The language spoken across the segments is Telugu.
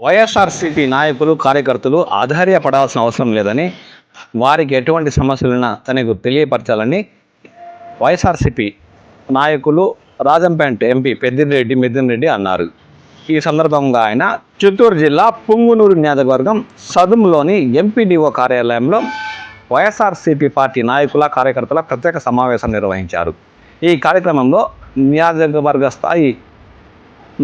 వైఎస్ఆర్సీపీ నాయకులు కార్యకర్తలు ఆధార్యపడాల్సిన అవసరం లేదని, వారికి ఎటువంటి సమస్యలున్నా తనకు తెలియపరచాలని వైఎస్ఆర్సీపీ నాయకులు రాజంపేట ఎంపీ పెద్దిరెడ్డి మిథున్ రెడ్డి అన్నారు. ఈ సందర్భంగా ఆయన చిత్తూరు జిల్లా పుంగునూరు నియోజకవర్గం సదుంలోని ఎంపీడీఓ కార్యాలయంలో వైఎస్ఆర్సీపీ పార్టీ నాయకుల కార్యకర్తల ప్రత్యేక సమావేశం నిర్వహించారు. ఈ కార్యక్రమంలో నియోజకవర్గ స్థాయి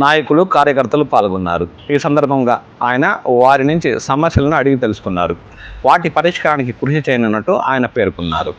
నాయకులు కార్యకర్తలు పాల్గొన్నారు. ఈ సందర్భంగా ఆయన వారి నుంచి సమస్యలను అడిగి తెలుసుకున్నారు. వాటి పరిష్కారానికి కృషి చేయనున్నట్టు ఆయన పేర్కొన్నారు.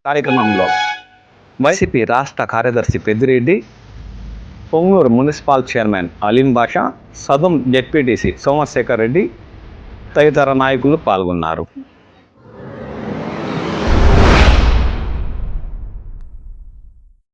కార్యక్రమంలో వైసీపీ రాష్ట్ర కార్యదర్శి పెద్దిరెడ్డి, పొంగూరు మున్సిపల్ చైర్మన్ అలీం బాషా, సదుం జెడ్పీటీసీ సోమశేఖర్ రెడ్డి తదితర నాయకులు పాల్గొన్నారు.